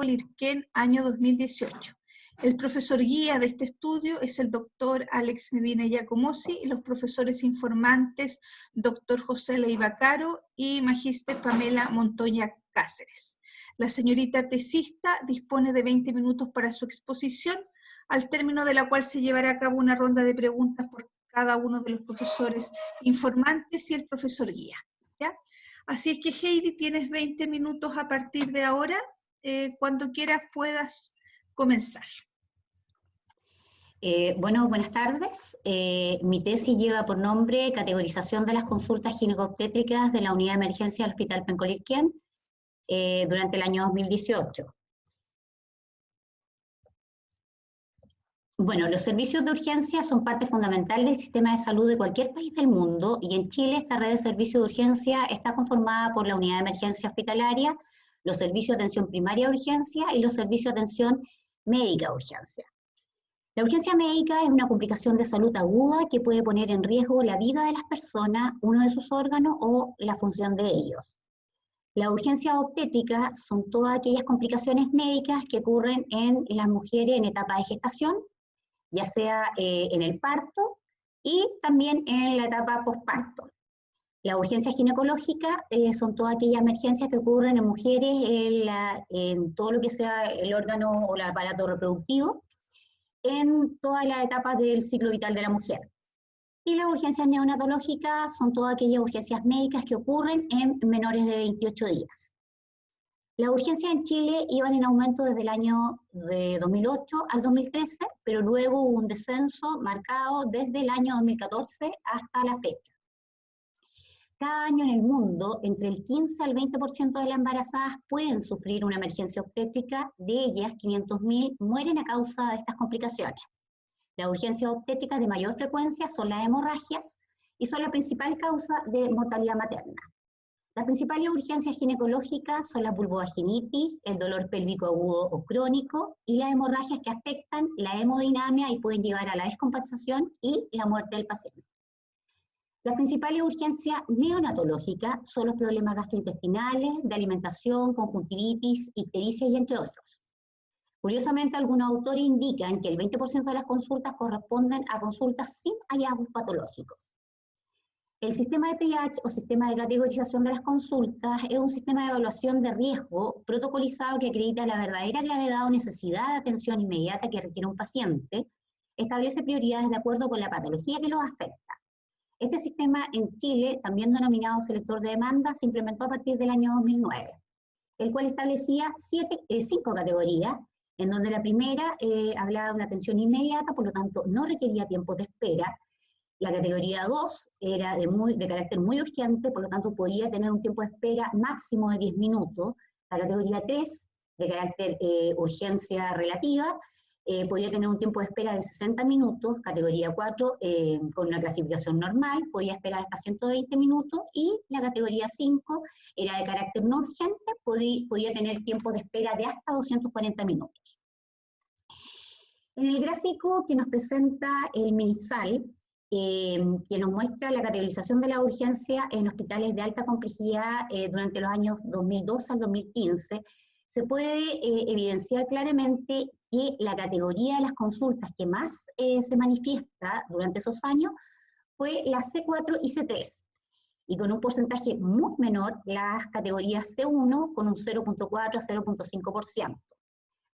Penco-Lirquén, año 2018. El profesor guía de este estudio es el doctor Alex Medina Giacomosi y los profesores informantes doctor José Leiva Caro y magíster Pamela Montoya Cáceres. La señorita tesista dispone de 20 minutos para su exposición, al término de la cual se llevará a cabo una ronda de preguntas por cada uno de los profesores informantes y el profesor guía, ¿ya? Así es que Heidi, tienes 20 minutos a partir de ahora. Cuando quieras puedas comenzar. Bueno, buenas tardes. Mi tesis lleva por nombre Categorización de las consultas gineco-obstétricas de la Unidad de Emergencia del Hospital Penco-Lirquén durante el año 2018. Bueno, los servicios de urgencia son parte fundamental del sistema de salud de cualquier país del mundo, y en Chile esta red de servicios de urgencia está conformada por la Unidad de Emergencia Hospitalaria, los servicios de atención primaria de urgencia y los servicios de atención médica de urgencia. La urgencia médica es una complicación de salud aguda que puede poner en riesgo la vida de las personas, uno de sus órganos o la función de ellos. La urgencia obstétrica son todas aquellas complicaciones médicas que ocurren en las mujeres en etapa de gestación, ya sea en el parto y también en la etapa posparto. La urgencia ginecológica son todas aquellas emergencias que ocurren en mujeres en todo lo que sea el órgano o el aparato reproductivo, en todas las etapas del ciclo vital de la mujer. Y las urgencias neonatológicas son todas aquellas urgencias médicas que ocurren en menores de 28 días. Las urgencias en Chile iban en aumento desde el año de 2008 al 2013, pero luego hubo un descenso marcado desde el año 2014 hasta la fecha. Cada año en el mundo, entre el 15 al 20% de las embarazadas pueden sufrir una emergencia obstétrica. De ellas, 500.000 mueren a causa de estas complicaciones. Las urgencias obstétricas de mayor frecuencia son las hemorragias y son la principal causa de mortalidad materna. Las principales urgencias ginecológicas son la vulvovaginitis, el dolor pélvico agudo o crónico y las hemorragias que afectan la hemodinamia y pueden llevar a la descompensación y la muerte del paciente. Las principales urgencias neonatológicas son los problemas gastrointestinales, de alimentación, conjuntivitis, ictericia y entre otros. Curiosamente, algunos autores indican que el 20% de las consultas corresponden a consultas sin hallazgos patológicos. El sistema de triage o sistema de categorización de las consultas es un sistema de evaluación de riesgo protocolizado que acredita la verdadera gravedad o necesidad de atención inmediata que requiere un paciente, establece prioridades de acuerdo con la patología que los afecta. Este sistema en Chile, también denominado selector de demanda, se implementó a partir del año 2009, el cual establecía 5 categorías, en donde la primera hablaba de una atención inmediata, por lo tanto no requería tiempos de espera. La categoría 2 era de carácter muy urgente, por lo tanto podía tener un tiempo de espera máximo de 10 minutos. La categoría 3, de carácter urgencia relativa, podía tener un tiempo de espera de 60 minutos, categoría 4 con una clasificación normal, podía esperar hasta 120 minutos, y la categoría 5 era de carácter no urgente, podía tener tiempo de espera de hasta 240 minutos. En el gráfico que nos presenta el MinSal, que nos muestra la categorización de la urgencia en hospitales de alta complejidad durante los años 2002 al 2015, se puede evidenciar claramente que la categoría de las consultas que más se manifiesta durante esos años fue la C4 y C3, y con un porcentaje muy menor las categorías C1 con un 0.4 a 0.5%.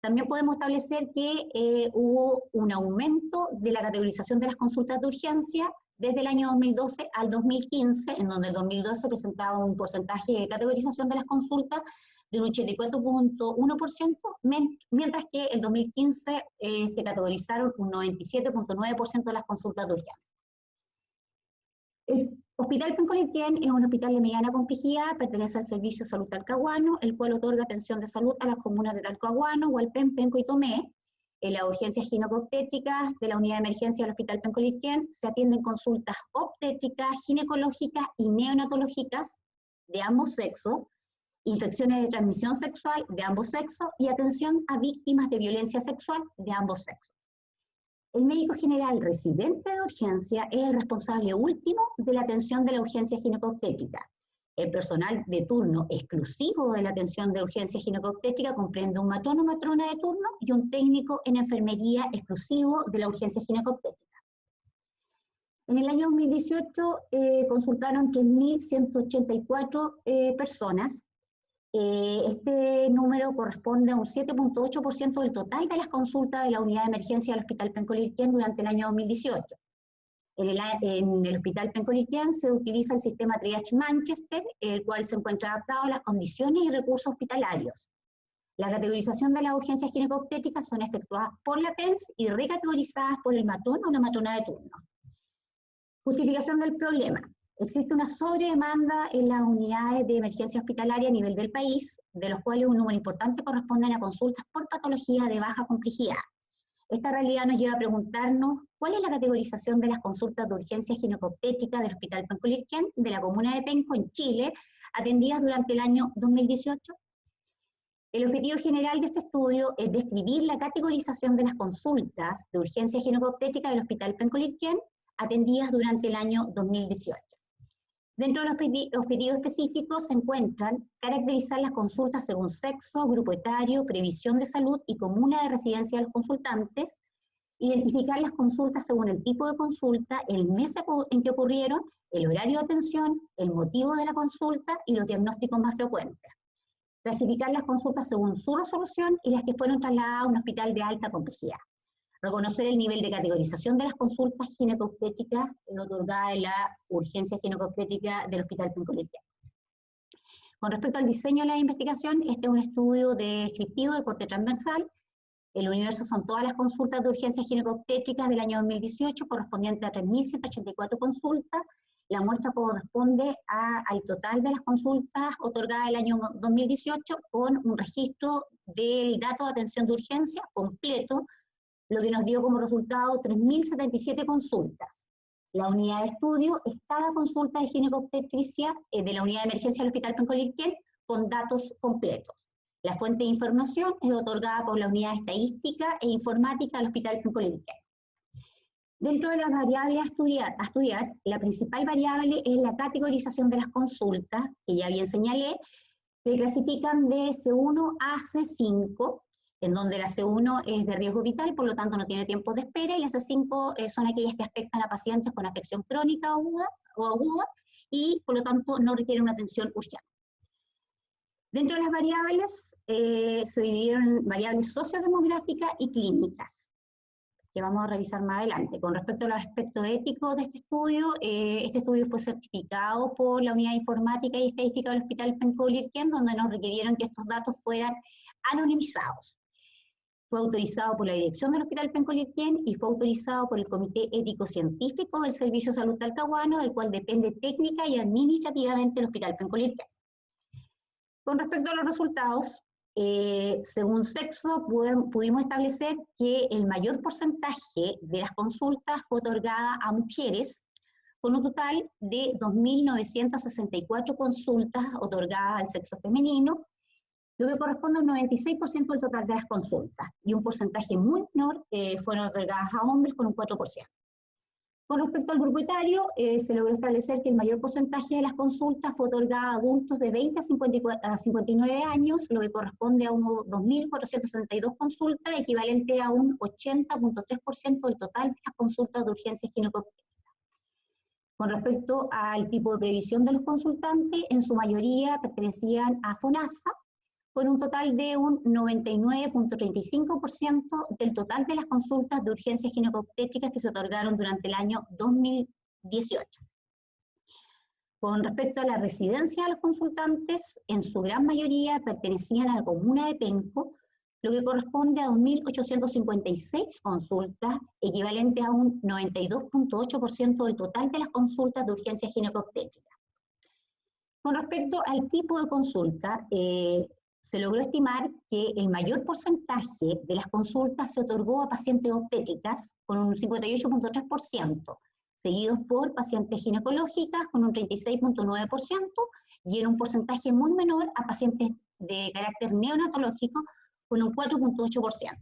También podemos establecer que hubo un aumento de la categorización de las consultas de urgencia desde el año 2012 al 2015, en donde el 2012 presentaba un porcentaje de categorización de las consultas de un 84.1%, mientras que el 2015 se categorizaron un 97.9% de las consultas de urgencia. El Hospital Penco-Lirquén es un hospital de mediana complejidad, pertenece al Servicio Salud Talcahuano, el cual otorga atención de salud a las comunas de Talcahuano, Hualpén, Penco y Tomé. En las urgencias gineco-obstétricas de la unidad de emergencia del Hospital Penco-Lirquén se atienden consultas obstétricas, ginecológicas y neonatológicas de ambos sexos, infecciones de transmisión sexual de ambos sexos y atención a víctimas de violencia sexual de ambos sexos. El médico general residente de urgencia es el responsable último de la atención de la urgencia gineco-obstétrica, El personal de turno exclusivo de la atención de urgencia ginecobstétrica comprende un matrono o matrona de turno y un técnico en enfermería exclusivo de la urgencia ginecobstétrica. En el año 2018 consultaron 3.184 personas. Este número corresponde a un 7.8% del total de las consultas de la unidad de emergencia del Hospital Penco Lirquén durante el año 2018. En el Hospital Penco Lirquén se utiliza el sistema Triage Manchester, el cual se encuentra adaptado a las condiciones y recursos hospitalarios. La categorización de las urgencias ginecobstétricas son efectuadas por la PENS y recategorizadas por el matrón o la matrona de turno. Justificación del problema. Existe una sobredemanda en las unidades de emergencia hospitalaria a nivel del país, de los cuales un número importante corresponden a consultas por patología de baja complejidad. Esta realidad nos lleva a preguntarnos cuál es la categorización de las consultas de urgencia ginecobstétrica del Hospital Penco Lirquén de la comuna de Penco, en Chile, atendidas durante el año 2018. El objetivo general de este estudio es describir la categorización de las consultas de urgencia ginecobstétrica del Hospital Penco Lirquén atendidas durante el año 2018. Dentro de los objetivos específicos se encuentran caracterizar las consultas según sexo, grupo etario, previsión de salud y comuna de residencia de los consultantes, identificar las consultas según el tipo de consulta, el mes en que ocurrieron, el horario de atención, el motivo de la consulta y los diagnósticos más frecuentes. Clasificar las consultas según su resolución y las que fueron trasladadas a un hospital de alta complejidad. Reconocer el nivel de categorización de las consultas ginecobstétricas otorgadas en la urgencia ginecobstétrica del Hospital Penco Lirquén. Con respecto al diseño de la investigación, este es un estudio descriptivo de corte transversal. El universo son todas las consultas de urgencias ginecobstétricas del año 2018, correspondiente a 3.184 consultas. La muestra corresponde al total de las consultas otorgadas el año 2018, con un registro del dato de atención de urgencia completo, lo que nos dio como resultado 3.077 consultas. La unidad de estudio es cada consulta de ginecobstetricia de la unidad de emergencia del Hospital Penco Lirquén con datos completos. La fuente de información es otorgada por la unidad de estadística e informática del Hospital Penco Lirquén. Dentro de las variables a estudiar, la principal variable es la categorización de las consultas, que ya bien señalé, se clasifican de C1 a C5, en donde la C1 es de riesgo vital, por lo tanto no tiene tiempo de espera, y la C5 son aquellas que afectan a pacientes con afección crónica o aguda, y por lo tanto no requieren una atención urgente. Dentro de las variables se dividieron en variables sociodemográficas y clínicas, que vamos a revisar más adelante. Con respecto a los aspectos éticos de este estudio fue certificado por la Unidad de Informática y Estadística del Hospital Penco Lirquén, donde nos requirieron que estos datos fueran anonimizados. Fue autorizado por la dirección del Hospital Penco Lirquén y fue autorizado por el Comité Ético Científico del Servicio de Salud Talcahuano, del cual depende técnica y administrativamente el Hospital Penco Lirquén. Con respecto a los resultados, según sexo, pudimos establecer que el mayor porcentaje de las consultas fue otorgada a mujeres, con un total de 2.964 consultas otorgadas al sexo femenino, lo que corresponde a un 96% del total de las consultas, y un porcentaje muy menor fueron otorgadas a hombres con un 4%. Con respecto al grupo etario, se logró establecer que el mayor porcentaje de las consultas fue otorgada a adultos de 20 a 59 años, lo que corresponde a unos 2.462 consultas, equivalente a un 80.3% del total de las consultas de urgencia ginecobstétrica. Con respecto al tipo de previsión de los consultantes, en su mayoría pertenecían a FONASA, con un total de un 99.35% del total de las consultas de urgencias ginecobstétricas que se otorgaron durante el año 2018. Con respecto a la residencia de los consultantes, en su gran mayoría pertenecían a la comuna de Penco, lo que corresponde a 2.856 consultas, equivalente a un 92.8% del total de las consultas de urgencias ginecobstétricas. Con respecto al tipo de consulta, se logró estimar que el mayor porcentaje de las consultas se otorgó a pacientes obstétricas, con un 58.3%, seguidos por pacientes ginecológicas, con un 36.9%, y en un porcentaje muy menor a pacientes de carácter neonatológico, con un 4.8%.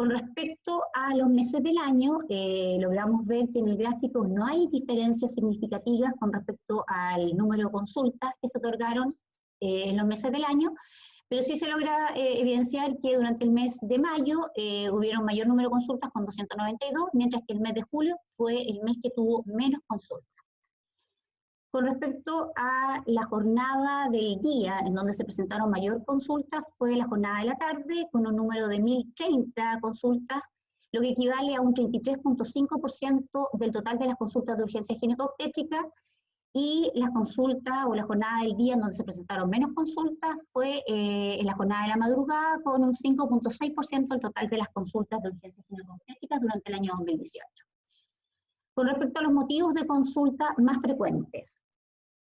Con respecto a los meses del año, logramos ver que en el gráfico no hay diferencias significativas con respecto al número de consultas que se otorgaron en los meses del año, pero sí se logra evidenciar que durante el mes de mayo hubieron mayor número de consultas con 292, mientras que el mes de julio fue el mes que tuvo menos consultas. Con respecto a la jornada del día, en donde se presentaron mayor consultas, fue la jornada de la tarde, con un número de 1030 consultas, lo que equivale a un 33.5% del total de las consultas de urgencia ginecobstétrica, y las consultas o la jornada del día en donde se presentaron menos consultas fue en la jornada de la madrugada, con un 5.6% del total de las consultas de urgencia ginecobstétrica durante el año 2018. Con respecto a los motivos de consulta más frecuentes,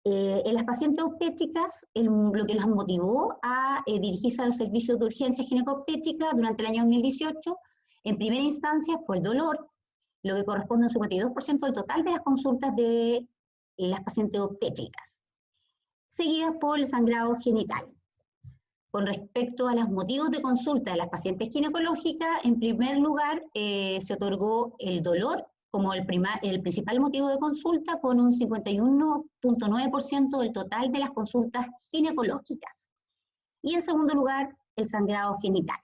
en las pacientes obstétricas, lo que las motivó a dirigirse a los servicios de urgencia ginecobstétrica durante el año 2018, en primera instancia fue el dolor, lo que corresponde a un 52% del total de las consultas de las pacientes obstétricas, seguidas por el sangrado genital. Con respecto a los motivos de consulta de las pacientes ginecológicas, en primer lugar se otorgó el dolor como el principal motivo de consulta, con un 51.9% del total de las consultas ginecológicas. Y en segundo lugar, el sangrado genital.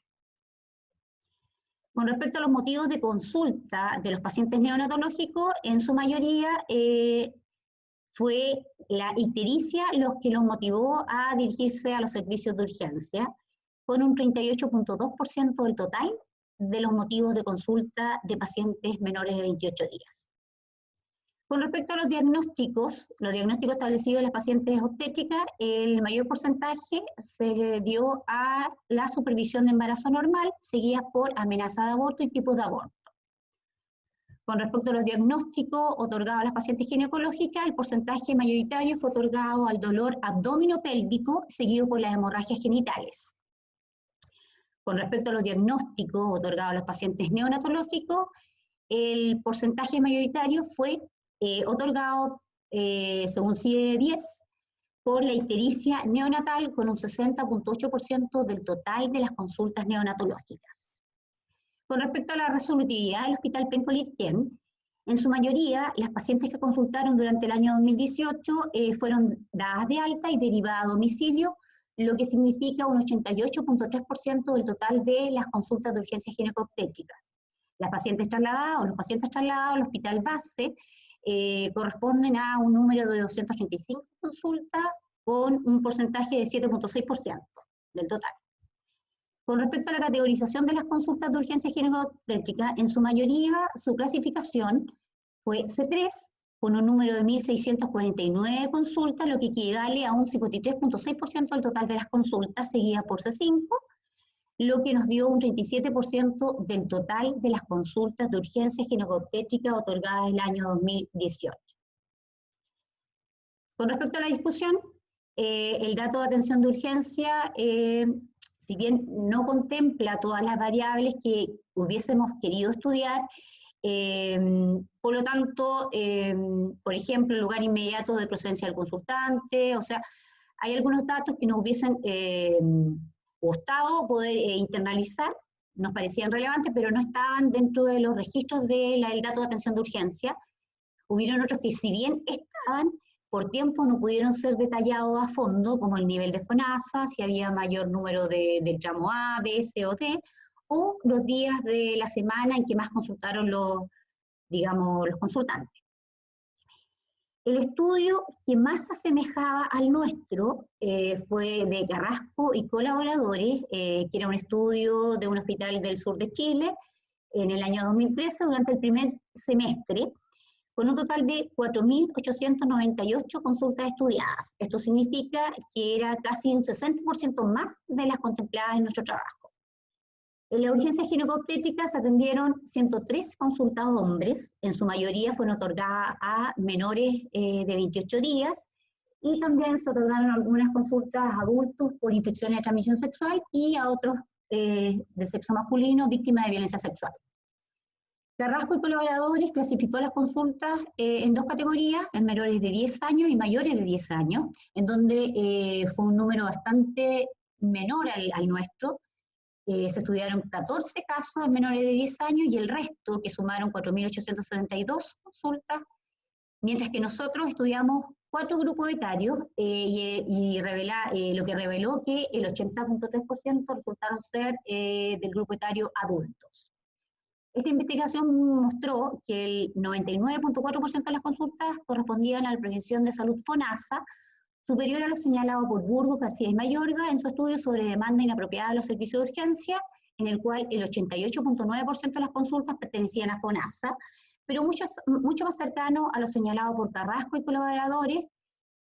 Con respecto a los motivos de consulta de los pacientes neonatológicos, en su mayoría fue la ictericia lo que los motivó a dirigirse a los servicios de urgencia, con un 38.2% del total de los motivos de consulta de pacientes menores de 28 días. Con respecto a los diagnósticos establecidos en las pacientes obstétricas, el mayor porcentaje se dio a la supervisión de embarazo normal, seguida por amenaza de aborto y tipos de aborto. Con respecto a los diagnósticos otorgados a las pacientes ginecológicas, el porcentaje mayoritario fue otorgado al dolor abdominopélvico, seguido por las hemorragias genitales. Con respecto a los diagnósticos otorgados a los pacientes neonatológicos, el porcentaje mayoritario fue otorgado, según CIE-10, por la ictericia neonatal, con un 60.8% del total de las consultas neonatológicas. Con respecto a la resolutividad del Hospital Penco Lirquén, en su mayoría, las pacientes que consultaron durante el año 2018 fueron dadas de alta y derivadas a domicilio, lo que significa un 88.3% del total de las consultas de urgencia ginecobstétrica. Las pacientes trasladadas o los pacientes trasladados al hospital base corresponden a un número de 235 consultas con un porcentaje de 7.6% del total. Con respecto a la categorización de las consultas de urgencia ginecobstétrica, en su mayoría su clasificación fue C3, con un número de 1.649 consultas, lo que equivale a un 53.6% del total de las consultas, seguida por C5, lo que nos dio un 37% del total de las consultas de urgencia ginecobstétrica otorgadas el año 2018. Con respecto a la discusión, el dato de atención de urgencia, si bien no contempla todas las variables que hubiésemos querido estudiar, por lo tanto, por ejemplo, el lugar inmediato de procedencia del consultante, o sea, hay algunos datos que nos hubiesen gustado poder internalizar, nos parecían relevantes, pero no estaban dentro de los registros del dato de atención de urgencia. Hubieron otros que, si bien estaban, por tiempo no pudieron ser detallados a fondo, como el nivel de FONASA, si había mayor número del tramo A, B, C o D, o los días de la semana en que más consultaron los consultantes. El estudio que más se asemejaba al nuestro fue de Carrasco y colaboradores, que era un estudio de un hospital del sur de Chile en el año 2013 durante el primer semestre, con un total de 4.898 consultas estudiadas. Esto significa que era casi un 60% más de las contempladas en nuestro trabajo. En la urgencia ginecobstétrica se atendieron 103 consultas hombres, en su mayoría fueron otorgadas a menores de 28 días, y también se otorgaron algunas consultas a adultos por infecciones de transmisión sexual y a otros de sexo masculino víctimas de violencia sexual. Carrasco y colaboradores clasificó las consultas en dos categorías, en menores de 10 años y mayores de 10 años, en donde fue un número bastante menor al nuestro, Se estudiaron 14 casos en menores de 10 años y el resto, que sumaron 4.872 consultas, mientras que nosotros estudiamos 4 grupos etarios lo que reveló que el 80.3% resultaron ser del grupo etario adultos. Esta investigación mostró que el 99.4% de las consultas correspondían a la prevención de salud FONASA, superior a lo señalado por Burgos, García y Mayorga en su estudio sobre demanda inapropiada de los servicios de urgencia, en el cual el 88.9% de las consultas pertenecían a FONASA, pero mucho más cercano a lo señalado por Carrasco y colaboradores,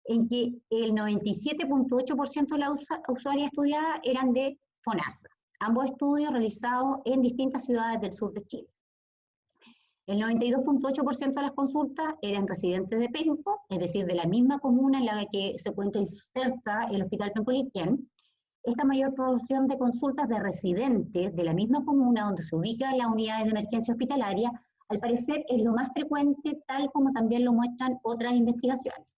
en que el 97.8% de las usuarias estudiadas eran de FONASA. Ambos estudios realizados en distintas ciudades del sur de Chile. El 92.8% de las consultas eran residentes de Penco, es decir, de la misma comuna en la que se encuentra inserta el Hospital Penco-Lirquén. Esta mayor proporción de consultas de residentes de la misma comuna donde se ubican las unidades de emergencia hospitalaria, al parecer es lo más frecuente, tal como también lo muestran otras investigaciones.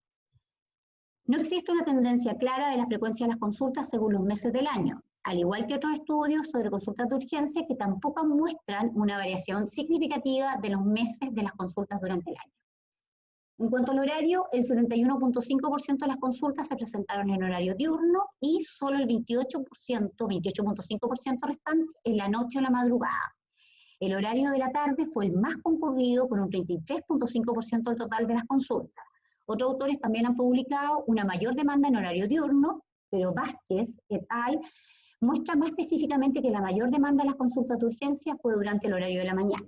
No existe una tendencia clara de la frecuencia de las consultas según los meses del año, al igual que otros estudios sobre consultas de urgencia que tampoco muestran una variación significativa de los meses de las consultas durante el año. En cuanto al horario, el 71.5% de las consultas se presentaron en horario diurno y solo el 28.5% restante en la noche o la madrugada. El horario de la tarde fue el más concurrido con un 33.5% del total de las consultas. Otros autores también han publicado una mayor demanda en horario diurno, pero Vázquez et al. Muestra más específicamente que la mayor demanda de las consultas de urgencia fue durante el horario de la mañana.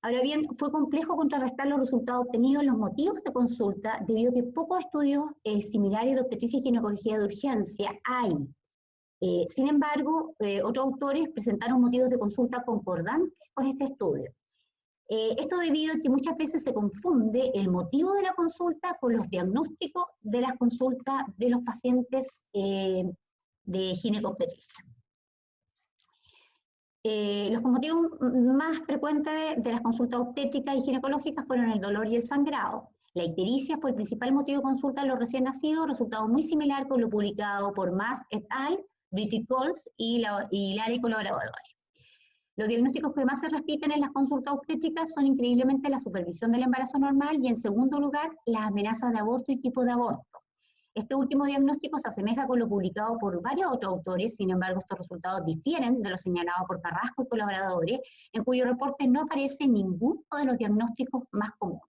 Ahora bien, fue complejo contrarrestar los resultados obtenidos en los motivos de consulta debido a que pocos estudios similares de obstetricia y ginecología de urgencia hay. Sin embargo, otros autores presentaron motivos de consulta concordantes con este estudio. Esto debido a que muchas veces se confunde el motivo de la consulta con los diagnósticos de las consultas de los pacientes de ginecobstetricia. Los motivos más frecuentes de las consultas obstétricas y ginecológicas fueron el dolor y el sangrado. La ictericia fue el principal motivo de consulta de los recién nacidos, resultado muy similar con lo publicado por Mas et al., British Coles y Lara y colaboradores. Los diagnósticos que más se repiten en las consultas obstétricas son increíblemente la supervisión del embarazo normal y en segundo lugar las amenazas de aborto y tipo de aborto. Este último diagnóstico se asemeja con lo publicado por varios otros autores, sin embargo estos resultados difieren de lo señalado por Carrasco y colaboradores, en cuyo reporte no aparece ninguno de los diagnósticos más comunes.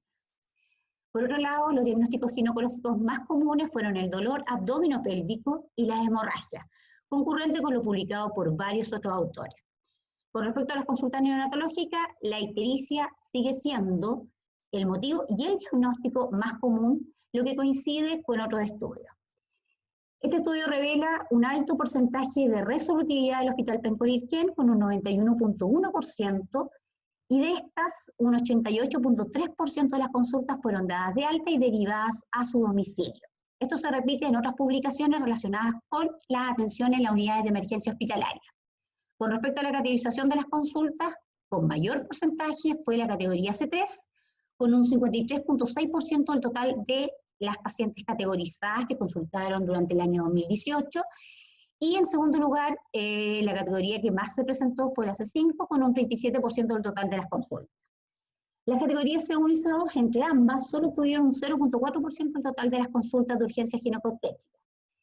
Por otro lado, los diagnósticos ginecológicos más comunes fueron el dolor abdominopélvico y las hemorragias, concurrente con lo publicado por varios otros autores. Con respecto a las consultas neonatológicas, la ictericia sigue siendo el motivo y el diagnóstico más común, lo que coincide con otros estudios. Este estudio revela un alto porcentaje de resolutividad del Hospital Penco-Lirquén con un 91.1%, y de estas, un 88.3% de las consultas fueron dadas de alta y derivadas a su domicilio. Esto se repite en otras publicaciones relacionadas con la atención en las unidades de emergencia hospitalaria. Con respecto a la categorización de las consultas, con mayor porcentaje fue la categoría C3, con un 53.6% del total de las pacientes categorizadas que consultaron durante el año 2018, y en segundo lugar, la categoría que más se presentó fue la C5, con un 37% del total de las consultas. Las categorías C1 y C2, entre ambas, solo tuvieron un 0.4% del total de las consultas de urgencia ginecobstétrica.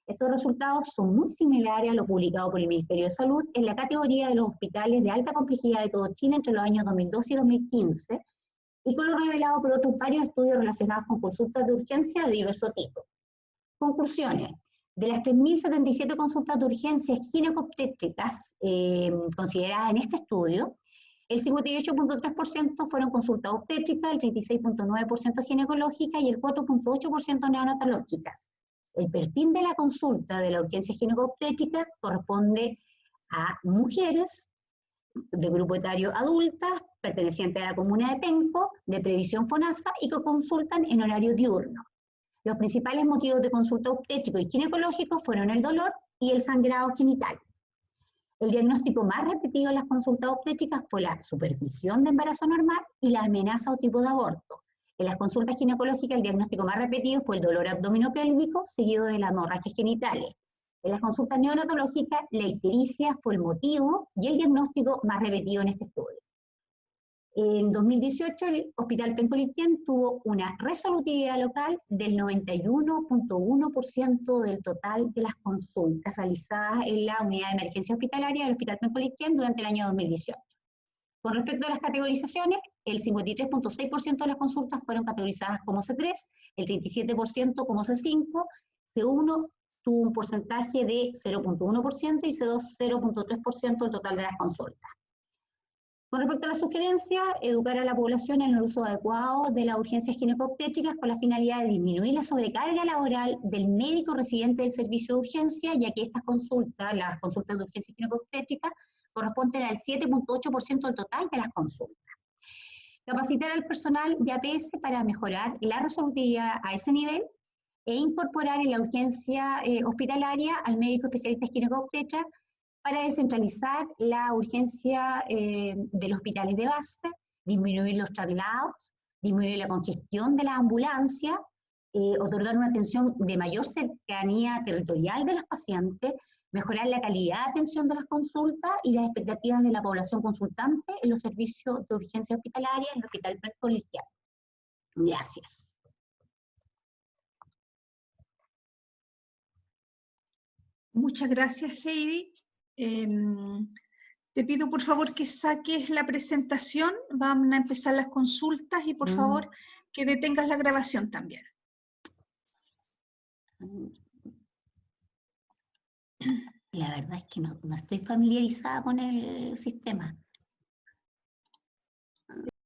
Estos resultados son muy similares a lo publicado por el Ministerio de Salud en la categoría de los hospitales de alta complejidad de todo Chile entre los años 2012 y 2015, y con lo revelado por otros varios estudios relacionados con consultas de urgencia de diverso tipo. Conclusiones. De las 3.077 consultas de urgencias ginecobstétricas consideradas en este estudio, el 58.3% fueron consultas obstétricas, el 36.9% ginecológicas y el 4.8% neonatológicas. El perfil de la consulta de la urgencia ginecobstétrica corresponde a mujeres de grupo etario adultas, pertenecientes a la comuna de Penco, de previsión FONASA y que consultan en horario diurno. Los principales motivos de consulta obstétrico y ginecológico fueron el dolor y el sangrado genital. El diagnóstico más repetido en las consultas obstétricas fue la supervisión de embarazo normal y la amenaza o tipo de aborto. En las consultas ginecológicas el diagnóstico más repetido fue el dolor abdominopélvico, seguido de las hemorragias genitales. En las consultas neonatológicas, la ictericia fue el motivo y el diagnóstico más repetido en este estudio. En 2018, el Hospital Penco-Listien tuvo una resolutividad local del 91.1% del total de las consultas realizadas en la unidad de emergencia hospitalaria del Hospital Penco-Listien durante el año 2018. Con respecto a las categorizaciones, el 53.6% de las consultas fueron categorizadas como C3, el 37% como C5, C1 tuvo un porcentaje de 0.1% y C2 0.3% del total de las consultas. Con respecto a la sugerencia, educar a la población en el uso adecuado de las urgencias gineco-obstétricas con la finalidad de disminuir la sobrecarga laboral del médico residente del servicio de urgencia, ya que estas consultas, las consultas de urgencia gineco-obstétrica, corresponden al 7.8% del total de las consultas. Capacitar al personal de APS para mejorar la resolutividad a ese nivel e incorporar en la urgencia hospitalaria al médico especialista gineco-obstetra para descentralizar la urgencia de los hospitales de base, disminuir los traslados, disminuir la congestión de la ambulancia, otorgar una atención de mayor cercanía territorial de los pacientes, mejorar la calidad de atención de las consultas y las expectativas de la población consultante en los servicios de urgencia hospitalaria en el Hospital Penco-Listien. Gracias. Muchas gracias, Heidi. Te pido por favor que saques la presentación, van a empezar las consultas y por favor que detengas la grabación también. La verdad es que no estoy familiarizada con el sistema.